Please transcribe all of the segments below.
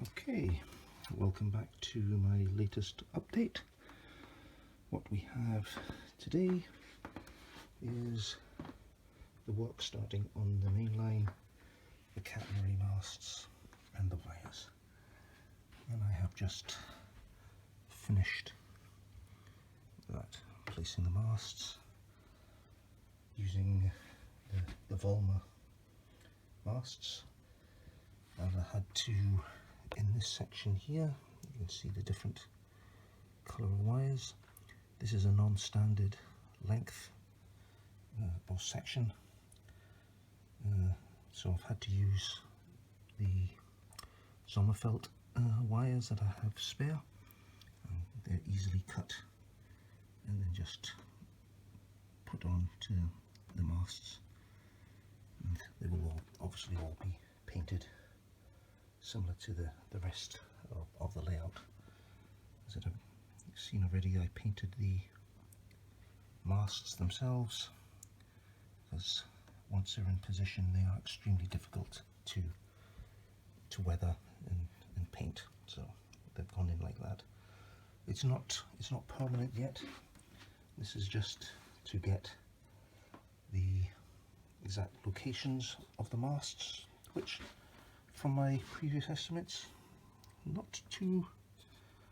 Okay, welcome back to my latest update. What we have today is the work starting on the main line, the catenary masts and the wires. And I have just finished that, placing the masts using the Volma masts. And I had to, in this section here, you can see the different colour of wires. This is a non-standard length or section, so I've had to use the Sommerfeld wires that I have spare. They're easily cut and then just put on to the masts, and they will obviously all be painted similar to the rest of the layout. As I've seen already, I painted the masts themselves, because once they're in position they are extremely difficult to weather and paint, so they've gone in like that. It's not permanent yet. This is just to get the exact locations of the masts, which from my previous estimates, not too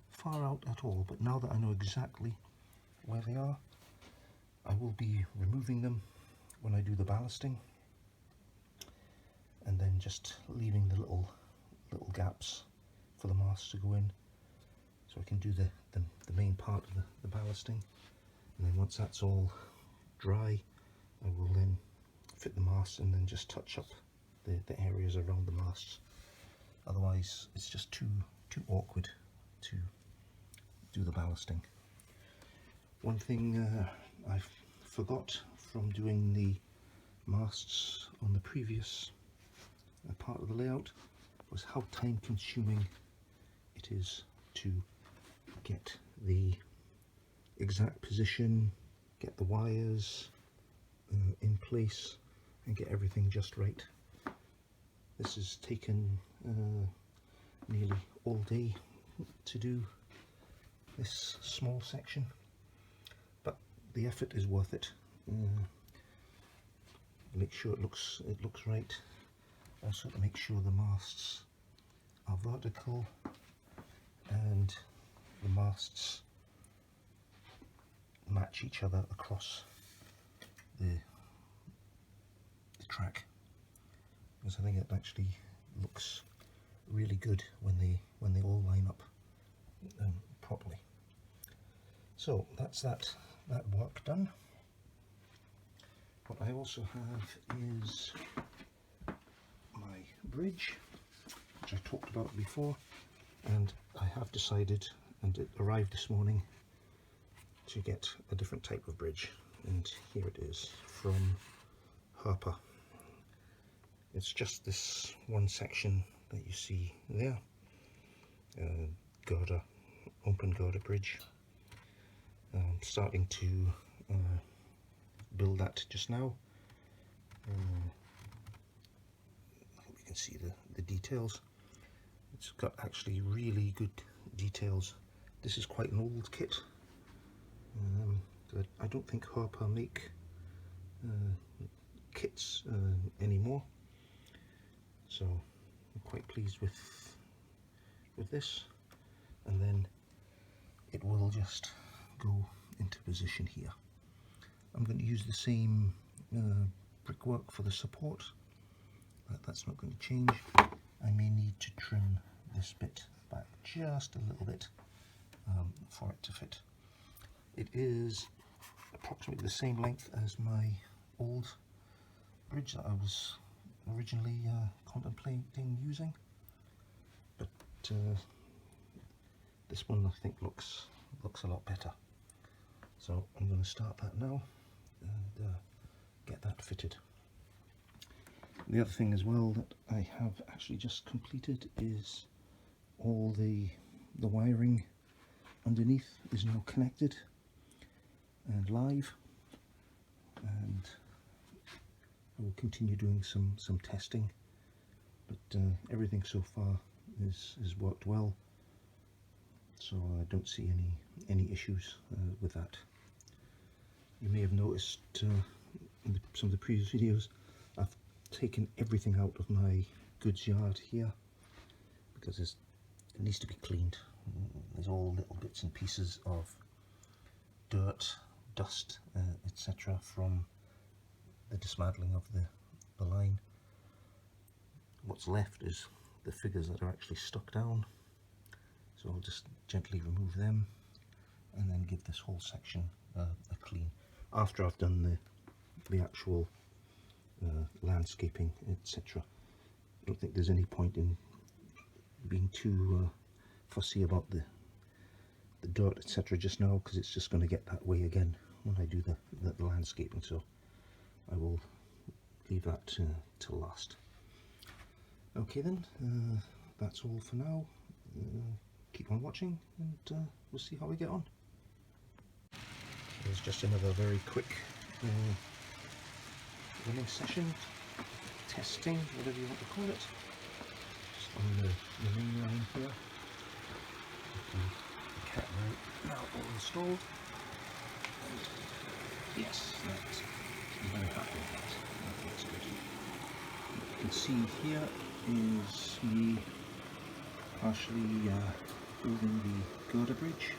far out at all, but now that I know exactly where they are, I will be removing them when I do the ballasting, and then just leaving the little gaps for the masts to go in, so I can do the main part of the ballasting. And then once that's all dry, I will then fit the masts and then just touch up the areas around the masts. Otherwise it's just too awkward to do the ballasting. One thing I forgot from doing the masts on the previous part of the layout was how time consuming it is to get the exact position, get the wires in place and get everything just right. This has taken nearly all day to do this small section, but the effort is worth it. Make sure it looks right. Also to make sure the masts are vertical and the masts match each other across the track, because I think it actually looks really good when they all line up properly. So that's that work done. What I also have is my bridge, which I talked about before, and I have decided, and it arrived this morning, to get a different type of bridge, and here it is from SPur. It's just this one section that you see there, girder, open girder bridge. I'm starting to build that just now. I hope you can see the details. It's got actually really good details. This is quite an old kit. I don't think SPur make kits anymore, so I'm quite pleased with this. And then it will just go into position here. I'm going to use the same brickwork for the support. That's not going to change. I may need to trim this bit back just a little bit for it to fit. It is approximately the same length as my old bridge that I was originally contemplating using, but this one I think looks a lot better. So I'm going to start that now and get that fitted. The other thing as well that I have actually just completed is all the wiring underneath is now connected and live, and I will continue doing some testing, but everything so far has worked well, so I don't see any issues with that. You may have noticed in some of the previous videos I've taken everything out of my goods yard here because it needs to be cleaned. There's all little bits and pieces of dirt, dust, etc. from the dismantling of the line. What's left is the figures that are actually stuck down, so I'll just gently remove them and then give this whole section a clean after I've done the actual landscaping, etc. I don't think there's any point in being too fussy about the dirt, etc. just now, because it's just going to get that way again when I do the landscaping, so I will leave that till last. Okay then, that's all for now. Keep on watching and we'll see how we get on. Here's just another very quick running session, testing, whatever you want to call it, just on the main line here. The cat now all installed, and yes, I'm very happy with that. That looks good. You can see here is me partially building the girder bridge.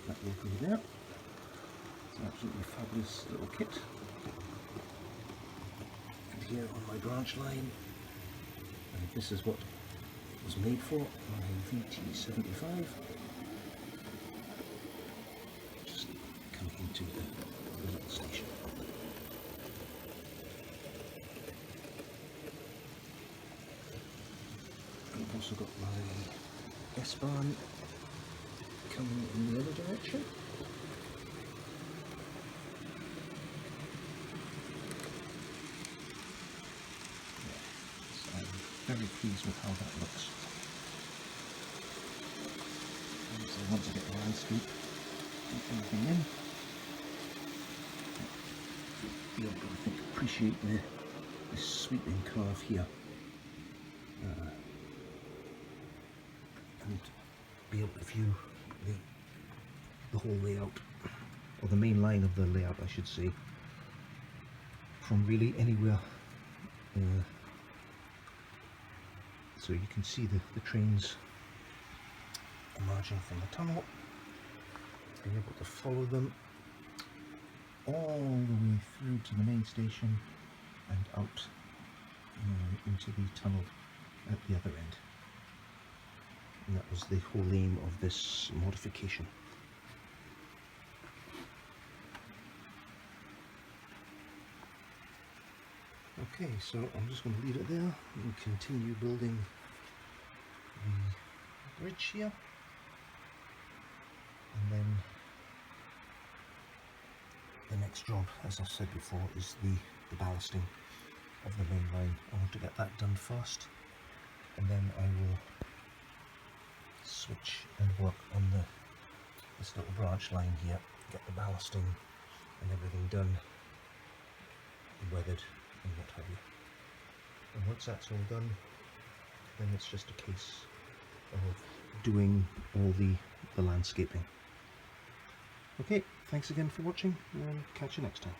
That will go there. It's an absolutely fabulous little kit. And here on my branch line, and this is what it was made for, my VT75. Just coming into the little station. I've also got my SPur coming in the other direction. Yeah, so I'm very pleased with how that looks. And so once I get the landscape and everything in, I'll be able to, I think, appreciate this sweeping curve here. And be able to view the whole layout, or the main line of the layout I should say, from really anywhere. So you can see the trains emerging from the tunnel, be able to follow them all the way through to the main station and out into the tunnel at the other end. And that was the whole aim of this modification. Okay, so I'm just going to leave it there and continue building the bridge here. And then the next job, as I said before, is the ballasting of the main line. I want to get that done first, and then I will switch and work on this little branch line here, get the ballasting and everything done, weathered and what have you. And once that's all done, then it's just a case of doing all the landscaping. Okay, thanks again for watching, and catch you next time.